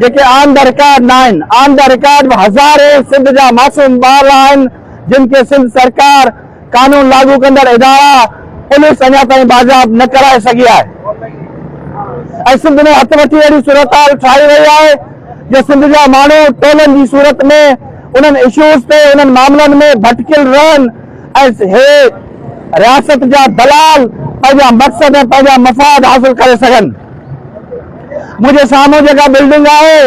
जेके on the record ना आहिनि। ऑन द रिकॉर्ड हज़ारे सिंध जा मासूम ॿार आहिनि जिन खे सिंध सरकार कानून लागू कंदड़ इदारा पुलिस अञा ताईं बाज़ाब न कराए सघी आहे। सिंध में हथ वठी अहिड़ी सूरत हाल ठाही रही आहे जो सिंध जा माण्हू टोलनि जी सूरत में उन्हनि इश्यूज़ ते उन्हनि मामलनि में भटकियल रहनि ऐं हे रियासत जा दलाल पंहिंजा मक़सद ऐं पंहिंजा मफ़ाद हासिल करे सघनि। मुंहिंजे साम्हूं जेका बिल्डिंग आहे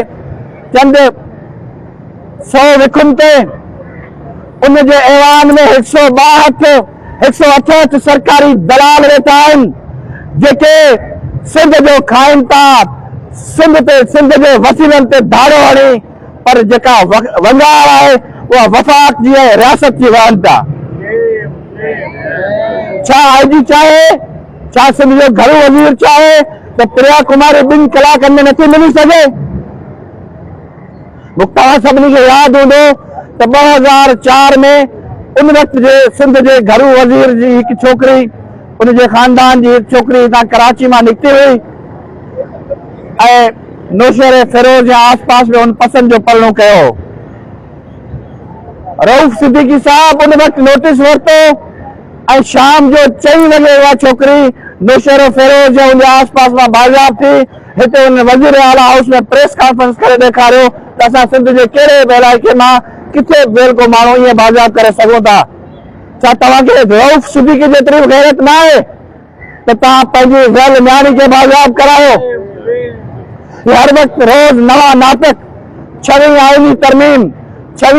चंद 100 विखुनि ते उनजे ऐवान में 168 सरकारी दलाल वेठा आहिनि जेके सिंध जो खाइनि था, सिंध जे वसीलनि ते धाड़ो हणी, पर जेका वंगार आहे उहा वफ़ाक़ जी ऐं रियासत जी वहनि था। छा आईजी चाहे, छा सिंध जो घरू वज़ीर चाहे त प्रिया कुमारी 2 कलाकनि में नथी मिली सघे? तव्हां सभिनी खे यादि हूंदो त 2004 में उन वक़्त जे सिंध जे घरू वज़ीर जी हिकु छोकिरी, उनजे ख़ानदान जी हिकु छोकिरी हितां कराची मां निकिती हुई ऐं नौशेर फिरोज जे आसपास में उन पसंद जो पलड़ो कयो। रऊफ़ सिद्दीकी साहब उन वक़्त नोटिस वरितो ऐं शाम जो 4 वॻे उहा छोकिरी नौशेर फिरोज जे उनजे आसपास मां बाज़ाब थी हिते उन वज़ीर आला हाउस में प्रेस कॉन्फ्रेंस करे ॾेखारियो त असां सिंध जे कहिड़े बि इलाइक़े मां किथे बि को माण्हू ईअं बाज़ाब करे सघूं था। छा तव्हांखे रऊफ़ सिद्दीकी जेतिरी गैरत न आहे त तव्हां पंहिंजी ज़ैल न्याणी खे बाज़ाब करायो? हर वक़्तु रोज़ नवां नाटक, 6वीं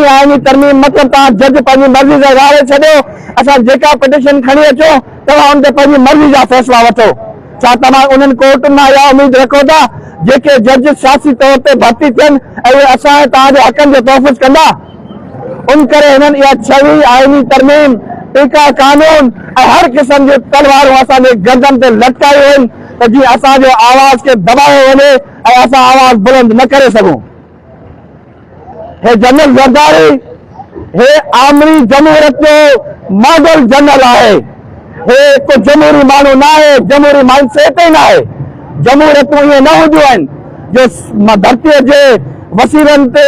आईनी तरमीम मतिलबु तव्हां जज पंहिंजी मर्ज़ी सां गारे छॾियो, असां जेका पिटिशन खणी अचो तव्हां हुन ते पंहिंजी मर्ज़ी जा फ़ैसिला वठो। छा तव्हां उन्हनि कोर्टुनि मां इहा उमेद रखो था जेके जज सियासी तौर ते भर्ती थियनि ऐं उहे असां तव्हांजे हक़नि जो तहफ़ुज़ कंदा? उन करे हिननि इहा 6वीं आईनी तरमीम, टीका कानून ऐं हर क़िस्म जी तलवारूं असांजे गर्दन ते लटकायूं आहिनि त जीअं असांजो आवाज़ खे दबायो वञे ऐं असां आवाज़ बुलंद न करे सघूं। हे जनरल ज़रदारी हे आमरी जमहूरियत जो मॉडल जनरल आहे। हे को जमहूरी माण्हू न आहे, जमहूरी माइंडसेट ई न आहे। जमहूरियतूं ईअं न हूंदियूं आहिनि जो धरतीअ जे वसीलनि ते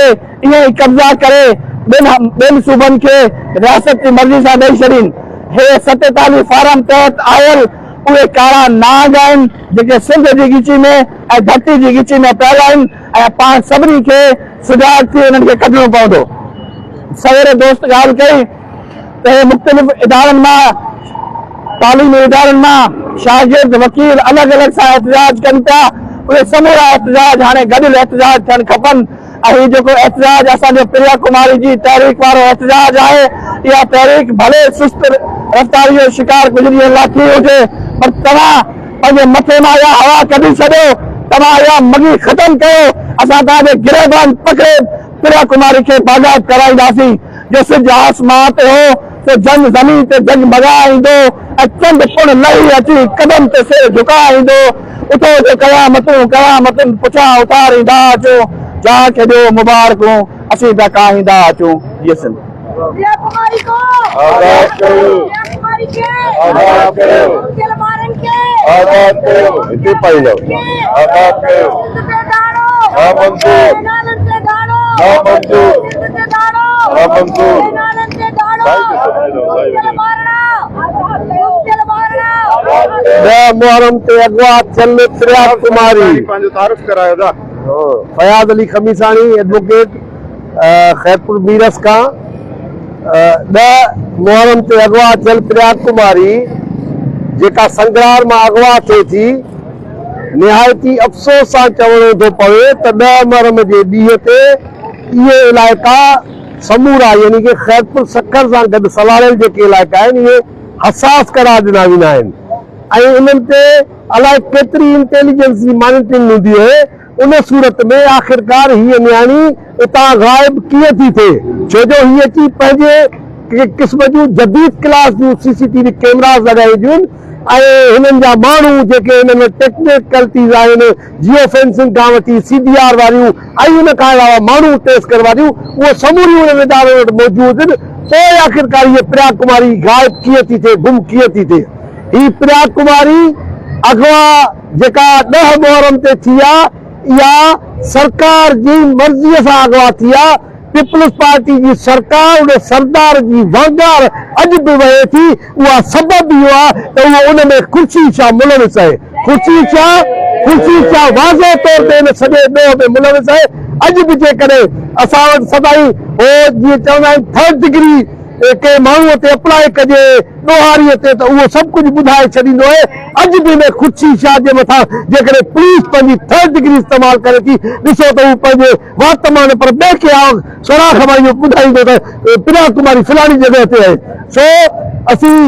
ईअं ई कब्ज़ा करे ॿियनि सूबनि खे रियासत जी मर्ज़ी सां ॾेई छॾीनि। हे 47 फार्म तहत आयल उहे कारा नाग आहिनि जेके सिंध जी ॻिची में ऐं धरती जी ॻिची में पियल आहिनि ऐं पाण सभिनी खे सुजाॻ थी उन्हनि खे कढणो पवंदो। सवेरे दोस्त ॻाल्हि कई त हे मुख़्तलिफ़ इदारनि मां, तालीमी इदारनि मां शागिर्द वकील अलॻि अलॻि सां एहतजाज कनि पिया। उहे समूरा एहतजाज हाणे गॾियल एहतजाज थियणु खपनि ऐं हीउ जेको एहतजाज असांजो प्रिया कुमारी जी तहरीक वारो एहतजाज आहे, इहा तहरीक भले सुस्त रफ़्तारी जो शिकार गुज़री अलाह थी हुजे, पर तव्हां पंहिंजे मथे मां इहा हवा कढी छॾियो, तव्हां इहा मगी ख़तमु कयो। असां तव्हांजे गिरहबान पकड़े प्रिया कुमारी खे बाज़ाब कराईंदासीं। जो सिज आसमान ते हो तो जंग ज़मीन ते जंग मज़ा ईंदो ऐं चंद पुण लही अची कदम ते सिर झुकाईंदो। उथो जो क़यामतुनि पुछां उतारींदा अचो, जा के ॾियो मुबारकूं असीं पिया काहींदा अचूं। ये सिंध प्रिया कुमारी को आज़ाद करो, प्रिया कुमारी के आज़ाद करो, उनके लमारन के आज़ाद करो, इतने पाई जाओ आज़ाद करो, सिंध से दाड़ो नामंजूर, नालन से दाड़ो नामंजूर, सिंध से दाड़ो नामंजूर, नालन से दाड़ो उनके लमारना आज़ाद करो, उनके लमारना। मुहर्रम ते अगवा थियल प्रिया कुमारी पंहिंजो तारुफ़ करायो था। फयाज़ अली खमीसाणी एडवोकेट खैरपुर मीरस खां 10 मुहर्रम ते अगवा थियल प्रिया कुमारी जेका संगरार मां अगवा थिए थी, निहायती अफ़सोस सां चवणो थो पवे त 10 मुहर्रम जे ॾींहं ते इहे इलाइक़ा समूरा यानी कि खैरपुर सखर सां गॾु सलारियल जेके इलाइक़ा आहिनि इहे हसास करार ॾिना वेंदा आहिनि ऐं उन्हनि ते अलाए केतिरी इंटेलिजेंस जी मॉनिटरिंग हूंदी आहे। उन सूरत में आख़िरकार हीअ न्याणी उतां गायब कीअं थी थिए, छो जो हीअ अची पंहिंजे क़िस्म जूं जदीद क्लास जूं CCTV कैमरास लॻाईंदियूं ऐं हिननि जा माण्हू जेके हिन में टेक्निकलिटीज़ आहिनि, जियो फेंसिंग खां वठी CDR वारियूं ऐं उन खां अलावा माण्हू टेस्ट करण वारियूं उहे समूरियूं उन इदारे वटि मौजूदु आहिनि। पोइ आख़िरकार हीअ प्रिया कुमारी गायब कीअं थी थिए, गुम कीअं थी थिए? हीअ प्रिया कुमारी अगवा जेका 10 मुहर्रम ते थी आहे, या सरकार जी मर्ज़ीअ सां अगवा थी आहे। पीपल्स पार्टी जी सरकार उन सरदार जी वंगार अॼु बि वहे थी। उहा सबबु इहो आहे त उहो उन में ख़ुर्शी शाह मुलविस आहे। ख़ुर्शी शाह वाज़े तौर ते इन सॼे ॾोह में मुलविस आहे। अॼु बि जेकॾहिं असां वटि सदाई हो जीअं चवंदा आहिनि 3rd डिग्री के माण्हूअ ते अप्लाई कजे ॾोहारीअ ते, त उहो सभु कुझु ॿुधाए छॾींदो आहे। अॼु बि में ख़ुर्शी शाह जे मथां जेकॾहिं पुलिस पंहिंजी 3rd डिग्री इस्तेमालु करे थी, ॾिसो त हू पंहिंजे वात मां पर ॿिए खे सुराख मां इहो ॿुधाईंदो त प्रिया कुमारी फलाणी जॻह ते आहे। सो असीं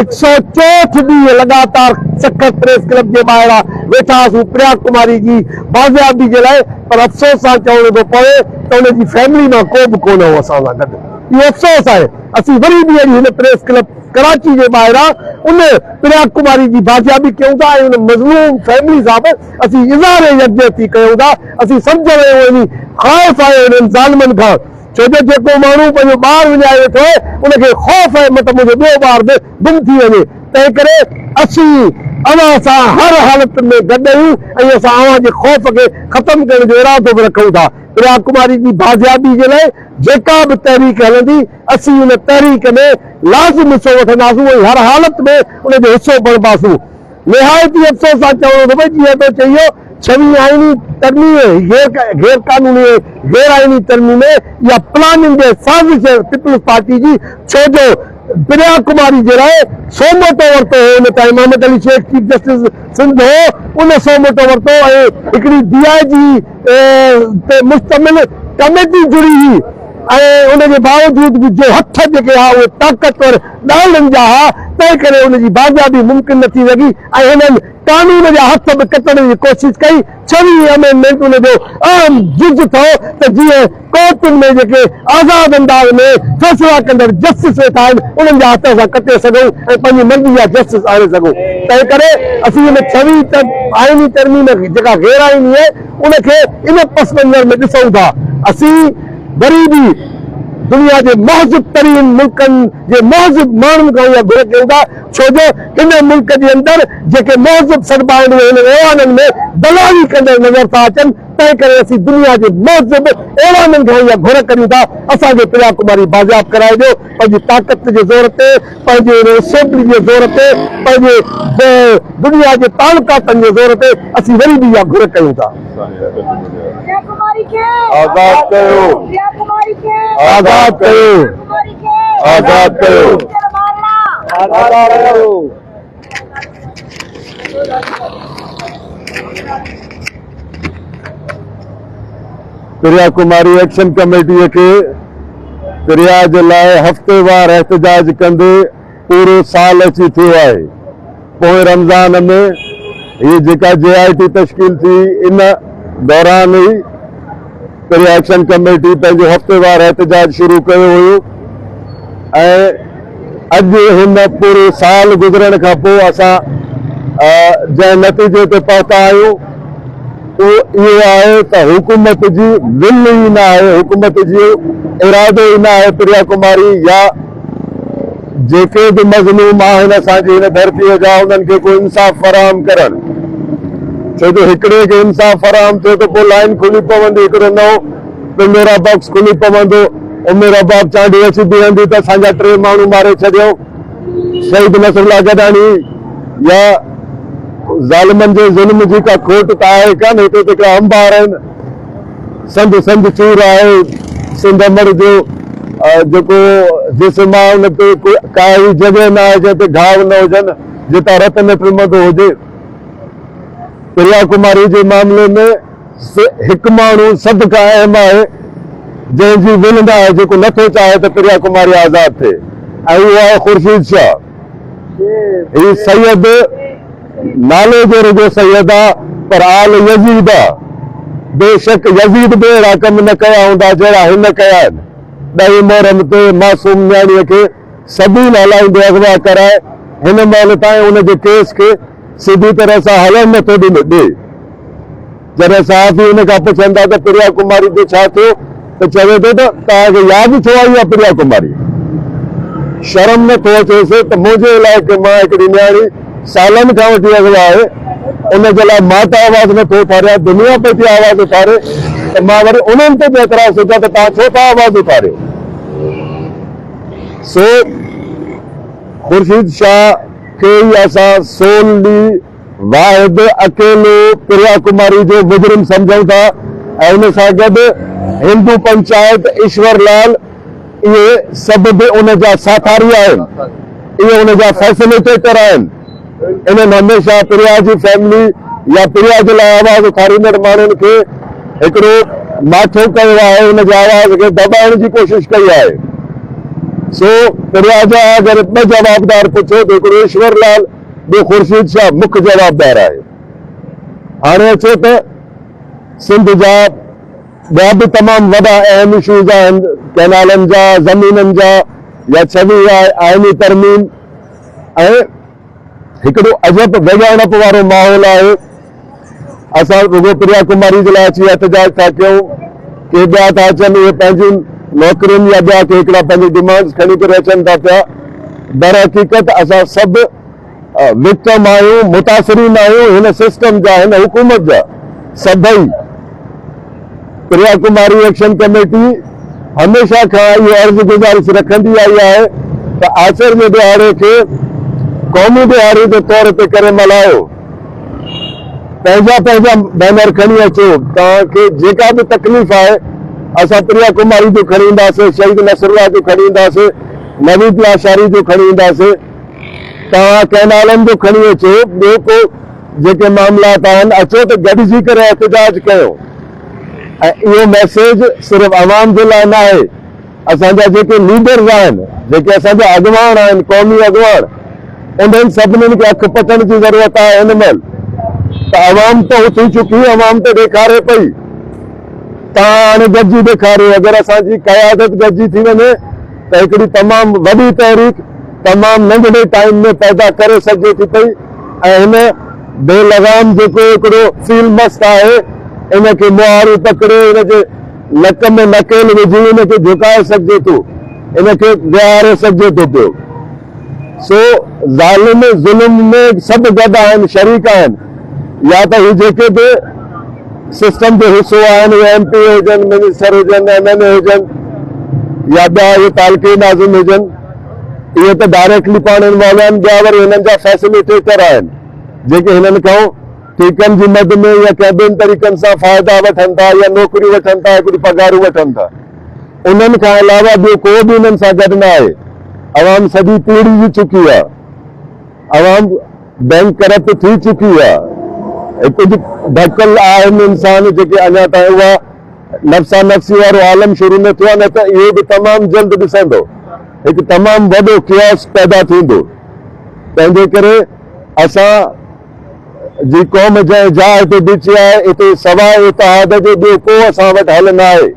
164 ॾींहं लगातार सखत प्रेस क्लब जे ॿाहिरां वेठा हुआसीं प्रिया कुमारी जी बाज़ियाबी जे लाइ, पर अफ़सोस सां चवणो थो पवे त हुनजी फैमिली मां को बि कोन हो असां सां गॾु। इहो अफ़सोस आहे। असीं वरी बि अॼु हिन प्रेस क्लब कराची जे ॿाहिरां उन प्रिया कुमारी जी बाज़ियाबी कयूं था ऐं उन मज़लूम फैमिली सां बि असीं इज़हार यकजहती कयूं था। असीं सम्झ रहिया आहियूं ख़ौफ़ आहे उन्हनि ज़ालिमनि खां, छो जो जेको माण्हू पंहिंजो ॿारु विञाए वेठो आहे उनखे ख़ौफ़ आहे मत मुंहिंजो ॿियो ॿारु बि गुम थी वञे। तंहिं करे असीं अव्हां सां हर हालत में गॾु आहियूं ऐं असां अव्हां जे ख़ौफ़ खे ख़तमु करण जो इरादो बि रखूं था। प्रिया कुमारी जी बाज़ियाबी जे लाइ जेका बि तहरीक हलंदी असीं उन तहरीक में लाज़िम हिसो वठंदासीं ऐं हर हालत में उनजो हिसो बणिबासीं। निहायती अफ़सोस सां चवणो थो पए जीअं तो चयो 6वीं आईनी तरमीम गैर कानूनी गैर आईनी तरमीम या प्लानिंग जे साज़िश पीपल्स पार्टी जी, छो जो प्रिया कुमारी जे लाइ सोमोटो वरितो हो उन time Mohammad Ali Sheikh chief justice Sindh हो, उन सोमोटो वरितो ऐं हिकिड़ी DIG ते मुश्तमिल कमेटी जुड़ी हुई ऐं उनजे बावजूद बि जो हथ जेके हा उहे ताक़तवर ॾालनि जा हा, तंहिं करे उनजी बाज़ियाबी मुमकिन न थी सघी ऐं हिननि कानून जा हथ बि कटण जी कोशिशि कई। 6वीं अमेंडमेंट उनजो अहम जुज़ थियो त जीअं कोर्टुनि में जेके आज़ाद अंदाज़ में फ़ैसिला कंदड़ जस्टिस वेठा आहिनि उन्हनि जा हथ असां कटे सघूं ऐं पंहिंजी मर्ज़ी जा जस्टिस आणे सघूं। तंहिं करे असीं हिन 6वीं आईनी तरमीम जेका गैर आईनी आहे उनखे इन पस मंज़र में ॾिसूं था। असीं वरी बि दुनिया के महज़ब तरीन मुल्कनि जे महज़ब माण्हुनि खां इहा घुर कयूं था, छो जो हिन मुल्क जे अंदरि जेके महज़ब सॾिबा आहिनि उहे हिन ऐवाननि में दलाली कंदड़ नज़र था अचनि। तंहिं करे असीं दुनिया जे महज़ब ऐवाननि खां इहा घुर करियूं था असांखे प्रिया कुमारी बाज़ियाब कराए ॾियो पंहिंजी ताक़त जे ज़ोर ते, पंहिंजे असेंबली जे ज़ोर ते, पंहिंजे दुनिया जे तालुकातनि जे ज़ोर ते असीं वरी बि इहा घुर कयूं था। आज़ाद कयो, आज़ाद कयो, आज़ाद कयो, आज़ाद कयो। प्रिया कुमारी एक्शन कमेटी के प्रिया जे लाइ हफ़्तेवार एहतजाज कंदे पूरो साल अची थियो आहे। पोइ रमज़ान में ये जेका JIT तश्कील थी इन दौरान ही प्रिया एक्शन कमेटी पंहिंजो हफ़्तेवार एहतजाज शुरू कयो हुयो ऐं अॼु हिन पूरे साल गुज़रण खां पोइ असां जंहिं नतीजे ते पहुता आहियूं इहो आहे त हुकूमत जी विल ई न आहे, हुकूमत जो इरादो ई न आहे प्रिया कुमारी या जेके बि मज़लूम आहिनि असांजी हिन धरतीअ जा उन्हनि खे कोई इंसाफ़ फराहम करणु। छो जो हिकिड़े खे इंसाफ़ फराहम थियो त पोइ लाइन खुली पवंदी, हिकिड़ो नओं पिंजोरा बॉक्स खुली पवंदो, उमेर बाब चांडी अची बीहंदी त असांजा 3 माण्हू मारे छॾियो, शहीद नसरुल्लाह गडानी या ज़ालिमनि जे ज़ुल्म जी का खोट त आहे कान। हिते त हिकिड़ा अंबार आहिनि, संद चूर आहे, सिंध अमर जो जेको जिस्म आहे उन ते काई जॻह न आहे जंहिं ते घाव न हुजनि, जितां रत न पिमंदो हुजे। प्रिया कुमारी जे मामले में हिकु माण्हू सभ खां अहम आहे जंहिंजी विल न आहे, जेको नथो चाहे त प्रिया कुमारी आज़ाद थिए ऐं उहो आहे ख़ुर्शीद शाह। ही सैयद नाले जो रुगो सैयद आहे पर आल यज़ीद आहे। बेशक यज़ीद बि अहिड़ा कम न कया हूंदा जहिड़ा हिन कया आहिनि। 10 मुहर्रम ते मासूम न्याणीअ खे सबील हलाईंदे अगवा कराए हिन महिल ताईं उनजे केस खे सीधी तरह सां हलण नथो ॾे। जॾहिं सहाफ़ी हुन खां पुछंदा त प्रिया कुमारी ते छा थियो त चवे थो त तव्हांखे यादि छो आई आहे प्रिया कुमारी। शर्म नथो अचेसि त मुंहिंजे इलाइक़े मां हिकिड़ी न्याणी सालनि खां वठी अगवा आहे उन जे लाइ मां त आवाज़ नथो उथारियां, दुनिया पे थी आवाज़ उथारे, त मां वरी उन्हनि ते बि एतिराज़ सोचां त तव्हां छो था आवाज़ उथारियो। सो खुर्शीद शाह खे ई असां सोली वाहिद अकेलो प्रिया कुमारी जो मुजरिम सम्झूं था, ऐं उन सां गॾु हिंदू पंचायत ईश्वरलाल इहे सभु बि उन जा साथारी आहिनि, इहे उन जा फैसिलिटेटर आहिनि। इन्हनि हमेशह प्रिया जी फैमिली या प्रिया जे लाइ आवाज़ उथारींदड़ माण्हुनि खे हिकिड़ो माठो कयो आहे, उन जे आवाज़ खे दॿाइण जी कोशिशि कई आहे। सो प्रिया जा अगरि ॿ जवाबदार पुछो त हिकिड़ो ईश्वरलाल, ॿियो खुर्शीद शाह मुख्य जवाबदार आहे। हाणे अचो त सिंध जा ॿिया बि तमामु वॾा अहम इशूज़ आहिनि, कैनालनि जा, ज़मीननि जा, या छवी आइनी तरमीम, ऐं हिकिड़ो अजब विॻाइणप वारो माहौल आहे। असां रुगो प्रिया कुमारी जे लाइ अची एहतजाज था कयूं, के ॿिया था अचनि, उहे पंहिंजियूं नौकरियुनि या ॿिया के हिकिड़ा पंहिंजी डिमांड्स खणी करे अचनि था पिया। दर हक़ीक़त असां सभु विक्टिम आहियूं, मुतासिरीन आहियूं हिन सिस्टम जा, हिन हुकूमत जा सभई। प्रिया कुमारी एक्शन कमेटी हमेशह खां इहो अर्ज़ु गुज़ारिश रखंदी आई आहे त आचर जे ॾियारे खे क़ौमी ॾियारी जे तौर ते करे मल्हायो, पंहिंजा पंहिंजा बैनर खणी अचो, तव्हांखे जेका बि तकलीफ़ आहे असां प्रिया कुमारी जो खणी ईंदासीं, शहीद नसरुल्लाह जो खणी ईंदासीं, नवीद लाशारी जो खणी ईंदासीं, तव्हां कैनालनि जो खणी अचो, ॿियो को जेके मामलात आहिनि अचो त गॾिजी करे एहतजाज कयो। ऐं इहो मैसेज सिर्फ़ु अवाम जे लाइ न आहे, असांजा जेके लीडर्स आहिनि, जेके असांजा अॻवान आहिनि, क़ौमी अॻवान, उन्हनि सभिनीनि खे अखि पटण जी ज़रूरत आहे हिन महिल। त अवाम त उथी चुकी, अवाम त ॾेखारे पई, तव्हां हाणे गॾिजी ॾेखारियो। अगरि असांजी क़यादत गॾिजी थी वञे त हिकिड़ी तमामु वॾी तहरीक तमामु नंढड़े टाइम में पैदा करे सघिजे थी पई, ऐं हिन बेलगाम जेको हिकिड़ो फील मस्त आहे, इनखे मुहारी पकड़े, इनजे नक में नकेल विझी इनखे झुकाए सघिजे थो, इनखे विहारे सघिजे थो पियो। सो ज़ालिम ज़ुल्म में सभु गॾु आहिनि, शरीक आहिनि, या त ही जेके बि सिस्टम जो हिसो आहिनि, उहे MP हुजनि, मिनिस्टर हुजनि, MLA हुजनि, या ॿिया इहे तालके नाज़िम हुजनि, इहे त डायरेक्टली पाण इन्वॉल्व आहिनि। ॿिया वरी हिननि जा फैसिलिटेटर आहिनि, जेके हिननि खां ठीकनि जी मद में या कंहिं ॿिनि तरीक़नि सां फ़ाइदा वठनि था, या नौकरियूं वठनि था, हिकिड़ी पघारूं वठनि था। उन्हनि खां अलावा ॿियो को बि हिननि सां गॾु न आहे। अवाम सॼी पीढ़ी चुकी आहे, अवाम बैंक करप्ट थी चुकी आहे। कुझु ढकल आहिनि इंसान जेके अञा ताईं उहा नफ़्सा नफ़्सी वारो आलम शुरू न थियो आहे, न त इहो बि तमामु जल्द ॾिसंदो, हिकु तमामु वॾो कियास पैदा थींदो। तंहिंजे करे असां जी क़ौम जंहिं जाइ ते बीठी आहे, हिते सवाइ इतिहाद जे ॿियो को असां वटि हल न आहे।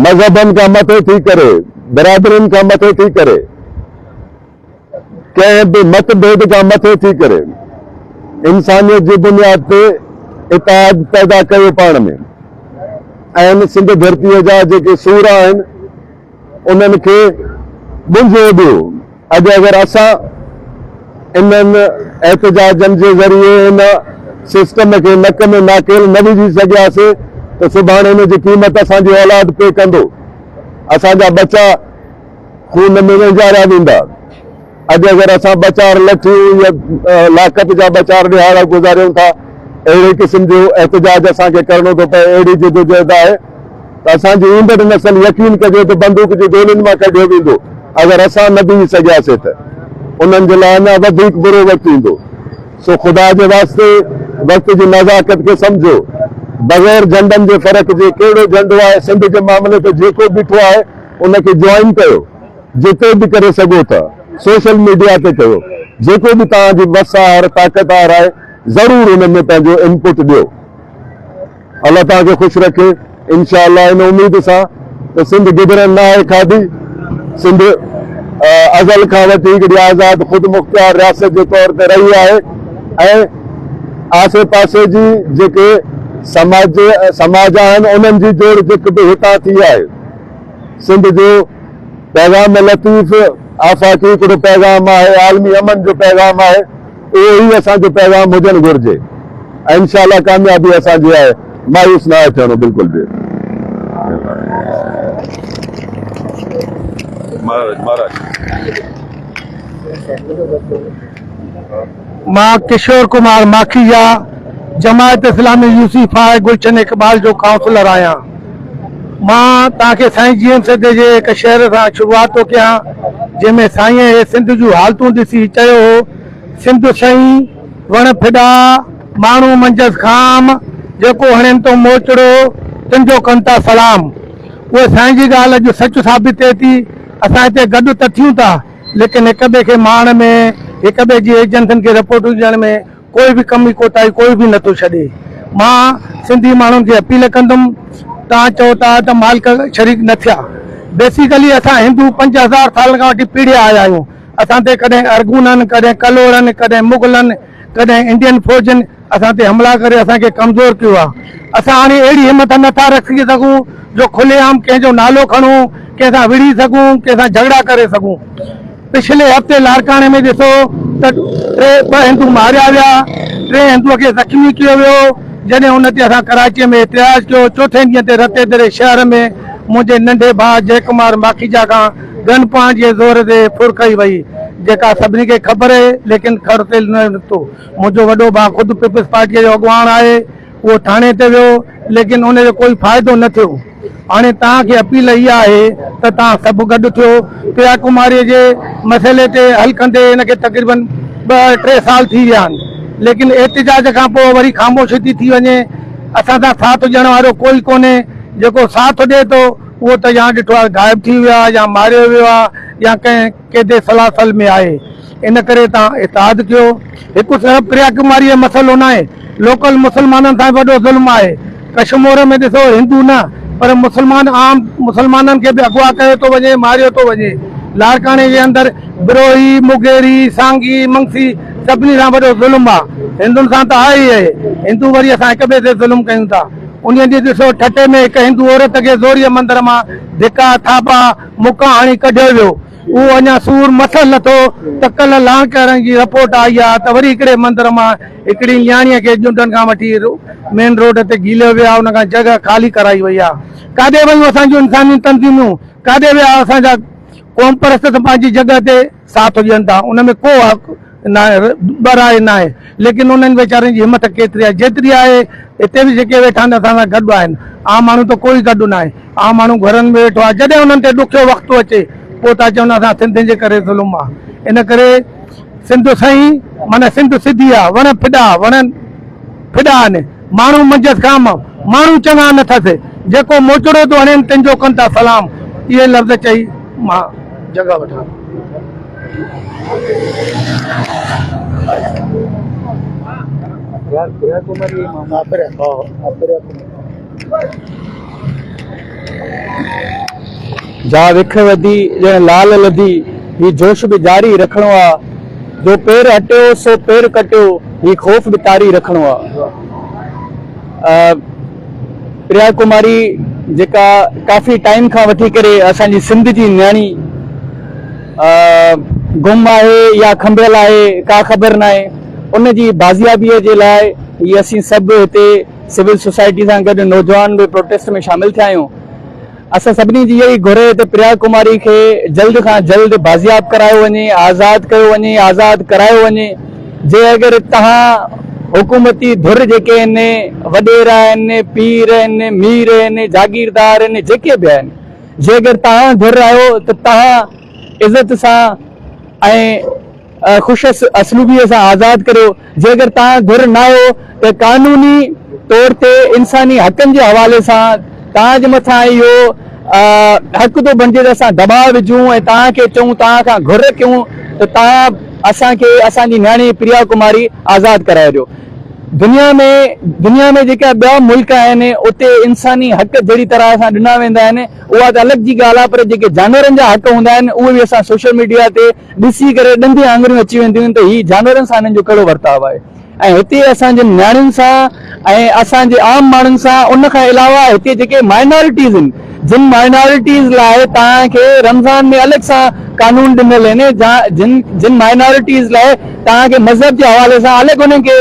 मज़हबनि खां मथे थी करे, बिरादरियुनि खां मथे थी करे, कंहिं बि मतभेद खां मथे थी करे इंसानियत जी बुनियाद ते इतिहाद पैदा कयो पाण में। ऐं सिंध धरतीअ जा जेके सूर आहिनि उन्हनि खे मुंहिंजो ॾियो। अॼु अगरि असां इन्हनि एहतजाजनि जे ज़रिए इन सिस्टम खे नक में नाकेल न विझी सघियासीं त सुभाणे हिन जी क़ीमत असांजी औलाद पे कंदो, असांजा बचा खून में वेझारिया वेंदा। अॼु अगरि असां बचार लठियूं या लाकत जा बचार ॾिहाड़ा गुज़ारियूं था, अहिड़े क़िस्म जो एहतजाज असांखे करणो थो पए, अहिड़ी जिदोजहद आहे त असांजी ईंदड़ नसल यकीन कजे त बंदूक जी गोलियुनि मां कढियो वेंदो अगरि असां न बीह सघियासीं त उन्हनि जे लाइ अञा वधीक बुरो वक़्तु ईंदो। सो ख़ुदा जे वास्ते वक़्त जी नज़ाकत खे सम्झो, बग़ैर झंडनि जे फ़र्क़ जे कहिड़ो झंडो आहे सिंध जे मामले ते जेको बीठो आहे उनखे ज्वाइन कयो, जिते बि करे सघो था, सोशल मीडिया ते कयो, जेको बि तव्हांजी वसार ताक़तवार आहे ज़रूरु हुन में पंहिंजो इनपुट ॾियो। अल्लाह तव्हांखे ख़ुशि रखे इंशाअल्लाह। इन उमेद सां त सिंध गिदरनि न आहे खाधी, सिंध अज़ल खां वठी हिकिड़ी आज़ाद ख़ुदि मुख़्तियार रियासत जे तौर ते रही आहे, ऐं आसे पासे जी जेके समाज आहिनि उन्हनि जी जोड़ जिक बि हितां थी आहे। सिंध जो पैगाम लतीफ़ आफ़ाक़ी हिकिड़ो पैगाम आहे, आलमी अमन जो पैगाम आहे, उहो ई असांजो पैगाम हुजणु घुरिजे ऐं इंशाअल्लाह कामयाबी असांजी आहे मायूस न थियणो बिल्कुलु बि मां किशोर कुमार माखीजा जमायत इस्लामी यूसीफा गुलशन इकबाल जो काउंसलर आहियां। मां तव्हांखे साईं जीएम सदे जे हिकु शहर सां शुरूआत थो कयां जंहिंमें साईं सिंध जूं हालतूं ॾिसी चयो हो सिंध साईं वण फिॾा माण्हू मंजस खाम जेको हणनि तो मोचड़ो तुंहिंजो कनि था सलाम। उहे साईं जी ॻाल्हि अॼु सच साबित थिए थी। असां हिते गॾु त थियूं था लेकिन हिक ॿिए खे माण में हिक ॿिए जी एजेंटनि खे रिपोर्टूं ॾियण में कोई बि कमी कोताही कोई बि नथो छॾे। मां सिंधी माण्हुनि खे अपील कंदुमि तव्हां चओ था त मालिक शरीक न थिया। बेसिकली असां हिंदू 5000 साल खां वठी पीढ़िया आया आहियूं। असां ते कॾहिं अर्गुननि कॾहिं कलोरनि कॾहिं मुगलनि कॾहिं इंडियन फौजनि असां ते हमला करे असांखे कमज़ोर कयो आहे। असां हाणे अहिड़ी हिमत नथा रखी सघूं जो खुलेआम कंहिंजो नालो खणूं कंहिंसां विड़ी सघूं कंहिंसां झगड़ा करे सघूं। पिछले हफ़्ते लाड़काणे में ॾिसो त 2 हिंदू मारिया विया 3 हिंदूअ खे ज़ख़्मी कयो वियो जॾहिं हुन ते असां कराचीअ में एतिराज़ कयो। चौथे ॾींहं ते रते दरे शहर में मुंहिंजे नंढे भाउ जयकुमार माखीजा खां गन पॉइंट जे ज़ोर ते फुर कई वई जेका सभिनी खे ख़बर आहे लेकिन ख़र ते न निकितो। मुंहिंजो वॾो भाउ ख़ुदि पीपल्स पार्टीअ जो अॻुवाण आहे उहो थाणे ते वियो लेकिन उनजो कोई फ़ाइदो न थियो। हाणे तव्हांखे अपील इहा आहे त तव्हां सभु गॾु थियो प्रिया कुमारीअ जे मसइले ते हल कंदे हिनखे तक़रीबन 2-3 साल थी विया आहिनि लेकिन एहतिजाज खां पोइ वरी ख़ामोशी थी वञे। असां सां साथ ॾियण वारो कोई कोन्हे। जेको साथ ॾिए थो उहो त या ॾिठो आहे गाइब थी वियो आहे या मारियो वियो आहे या कंहिं केदे सलासल में आहे। इन करे तव्हां इतिहाद कयो। हिकु सिर्फ़ु प्रिया कुमारीअ जो मसइलो न आहे लोकल मुस्लमाननि सां वॾो ज़ुल्म आहे। कश्मीर में ॾिसो हिंदू न पर मुस्लमान आम मुस्लमाननि खे बि अगवा कयो थो वञे मारियो थो वञे। लाड़काणे जे अंदरि बिरोही मुगेरी सांगी मंगसी सभिनी सां वॾो ज़ुल्म आहे। हिंदुनि सां त आहे ई आहे हिंदू वरी असां हिक ॿिए ते ज़ुल्म कयूं था। उन ॾींहुं ॾिसो ठटे में हिकु हिंदू औरत खे ज़ोरीअ मंदर मां धिका थापा मुका हणी कढियो वियो। उहो अञा सूर मसल नथो त कल्ह लाड़काणे जी रिपोर्ट आई आहे त वरी हिकिड़े मंदर मां हिकिड़ी न्याणीअ खे जुंडनि खां वठी मेन रोड ते गीलियो वियो आहे उन खां जॻह ख़ाली कराई वई आहे। काॾे वयूं असांजूं इंसानी तंज़ीमूं काॾे विया असांजा क़ौम परस्त त पंहिंजी जॻह ते साथ ॾियनि था उन में को हक़ न बराए न आहे लेकिन उन्हनि वीचारनि जी हिमत केतिरी आहे जेतिरी आहे हिते बि जेके वेठा आहिनि असां सां गॾु आहिनि। आम माण्हू त कोई गॾु न आहे। आम माण्हू घरनि में वेठो आहे जॾहिं उन्हनि ते ॾुखियो वक़्तु अचे पोइ था चवनि असां सिंधियुनि जे करे ज़ुल्म आहे। इन करे सिंध साईं माना सिंध सिधी आहे वण फिॾा आहिनि माण्हू मंजस खाम माण्हू चङा न अथसि जेको मोचड़ो थो हणे तुंहिंजो कनि था सलाम। इहे लफ़्ज़ चई मां जॻह वठां। जा विख वधी लाल लधी ही जोश भी जारी रखणो आहे। जो पेर हटियो सो पेर कटियो ही खौफ भी तारी रखणो आहे। प्रिया कुमारी जेका काफ़ी टाइम खां वठी करे असांजी सिंध जी न्याणी गुम आहे या खंभियल आहे का ख़बर न आहे। उन जी बाज़ियाबीअ जे लाइ ही असीं सभु हिते सिविल सोसाइटी सां गॾु नौजवान बि प्रोटेस्ट में शामिल थिया आहियूं। असां सभिनी जी इहा ई घुर त प्रिया कुमारी खे जल्द खां जल्द बाज़ियाब करायो वञे आज़ाद कयो वञे आज़ाद करायो वञे। जे अगरि तव्हां हुकूमती धुर जेके आहिनि वॾेरा आहिनि पीर आहिनि मीर आहिनि जागीरदार आहिनि जेके बि आहिनि जे अगरि तव्हां धुर आहियो त तव्हां इज़त सां ऐं ख़ुशि असलूबीअ सां आज़ाद करियो। जे अगरि तव्हां धुर न आहियो त कानूनी तौर ते इंसानी हक़नि जे हवाले सां तव्हांजे मथां इहो हक़ थो बणिजे त असां दबाव विझूं ऐं तव्हांखे चऊं तव्हां खां घुर कयूं त तव्हां असांखे असांजी न्याणी प्रिया कुमारी आज़ाद कराए ॾियो। दुनिया में जेका ॿिया मुल्क आहिनि उते इंसानी हक़ जहिड़ी तरह सां ॾिना वेंदा आहिनि उहा त अलॻि जी ॻाल्हि आहे पर जेके जानवरनि जा हक़ हूंदा आहिनि उहे बि असां सोशल मीडिया ते ॾिसी करे ॾंदे आङुरियूं अची वेंदियूं आहिनि त हीउ जानवरनि सां हिननि जो कहिड़ो वर्ताव आहे। ऐं हिते असांजे नियाणियुनि सां ऐं असांजे आम माण्हुनि सां उन खां अलावा हिते जेके माइनॉरिटीज़ आहिनि जिन माइनॉरिटीज़ लाइ तव्हांखे रमज़ान में अलॻि सां कानून ॾिनल आहिनि जिन माइनॉरिटीज़ लाइ तव्हांखे मज़हब जे हवाले सां हाले उन्हनि खे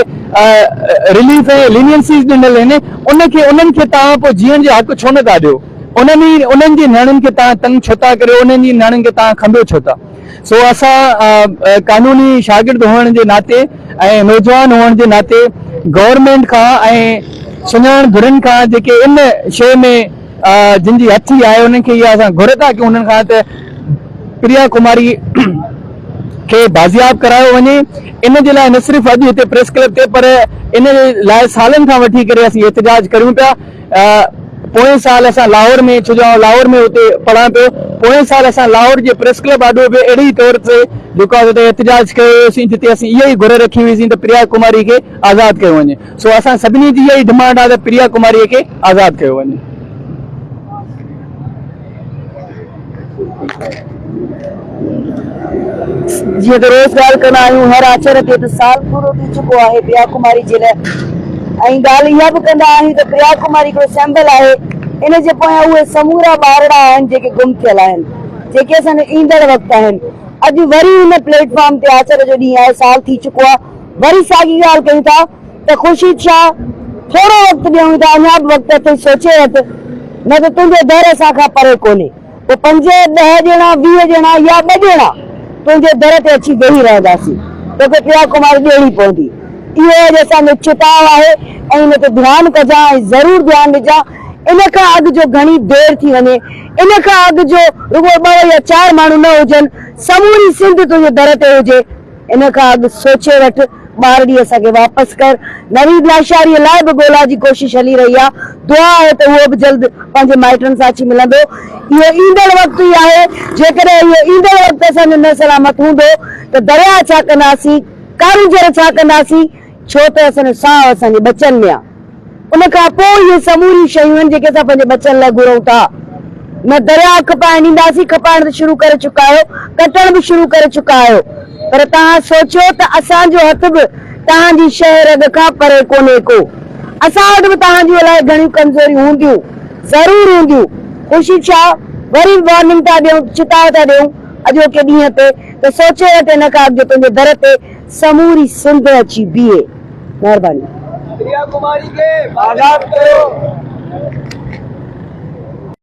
रिलीफ ऐं लीनियंसीस ॾिनल आहिनि, उन्हनि खे तव्हां पोइ जीअण जो हक़ छो नथा ॾियो? उन्हनि जी नियाणियुनि खे तव्हां तंग छो था करियो? उन्हनि जी नियाणियुनि खे तव्हां खंबो छो था? सो असां कानूनी शागिर्द हुअण जे नाते ऐं नौजवान हुअण जे नाते गवर्नमेंट खां ऐं सुञाण धुरनि खां जेके इन शइ में जिन जी हथी आहे उन्हनि खे इहा असां घुर था कयूं उन्हनि खां त प्रिया कुमारी खे बाज़ियाब करायो वञे। इन जे लाइ न सिर्फ़ अॼु हिते प्रेस क्लब ते पर इन जे लाइ सालनि खां वठी करे असीं एहतिजाज करियूं पिया। पोएं साल असां लाहौर में, छो जो लाहौर में हुते पढ़ां पियो, पोएं साल असां लाहौर जे प्रेस क्लब आॾो बि अहिड़ी तौर ते जेको आहे हुते एहतिजाज कयो हुयोसीं जिते असीं इहा ई घुर रखी हुईसीं त प्रिया कुमारी खे आज़ादु कयो वञे। सो असां सभिनी जी इहा ई डिमांड आहे त प्रिया कुमारीअ खे आज़ादु कयो वञे। जीअं त रोज़ ॻाल्हि कंदा आहियूं हर आचर ते, त साल पूरो थी चुको आहे प्रिया कुमारी जे लाइ, ऐं ॻाल्हि इहा बि कंदा आहियूं त प्रिया कुमारी हिकिड़ो सैम्बल आहे। इन जे पोयां उहे समूरा ॿारड़ा आहिनि जेके गुम थियल आहिनि, जेके असांजे ईंदड़ वक़्तु आहिनि। अॼु वरी हिन प्लेटफॉर्म ते आचर जो ॾींहुं आहे, साल थी चुको आहे, वरी साॻी ॻाल्हि कयूं था त ख़ुशी छा थोरो वक़्तु ॾियूं था, अञा बि वक़्तु अथई, सोचे वठि, न त तुंहिंजो दर असां खां परे कोन्हे। पोइ 5, 10 ॼणा, 20 ॼणा या 2 ॼणा तुंहिंजे दर ते अची वेही रहंदासीं, तोखे प्रिया कुमारी ॾियणी पवंदी। इहो अॼु असांजो चिताव आहे ऐं इन ते ध्यानु कजां ऐं ज़रूरु ध्यानु ॾिजां। इन खां अॻु जो घणी देरि थी वञे, इन खां अॻु जो रुगो 2 या 4 माण्हू न हुजनि, समूरी सिंध तुंहिंजे दर ते हुजे, इन खां अॻु सोचे वठि, ॿारड़ी असांखे वापसि कर। नवीद लाशारीअ लाइ बि ॻोल्हा जी कोशिशि हली रही आहे, दुआ आहे त उहो बि जल्द पंहिंजे माइटनि सां अची मिलंदो। इहो ईंदड़ वक़्तु ई आहे, जेकॾहिं इहो ईंदड़ वक़्तु असांजो न सलामत हूंदो त दरिया छा कंदासीं, कारूंजर छा कंदासीं, छो त असांजो साहु असांजे बचनि में आहे। उन खां पोइ इहे समूरी शयूं आहिनि जेके असां पंहिंजे बचनि लाइ घुरूं था। न दरिया खपाइण ॾींदासीं, खपाइण त शुरू करे चुका आहियो, कटण बि शुरू करे चुका आहियो, पर तव्हां सोचियो त असांजो हथ बि तव्हांजी शहर अॻ खां परे कोन्हे को। असां वटि बि तव्हांजी अलाए घणियूं कमज़ोरियूं हूंदियूं, ज़रूरु हूंदियूं। ख़ुशी छा वरी वार्निंग था ॾियूं, चिताव था ॾियूं अॼोके ॾींहं ते, त सोचे वठि इन खां अॻु तुंहिंजे दर ते समूरी सिंध अची बीहे। महिरबानी। प्रिया कुमारी खे आज़ादु कयो।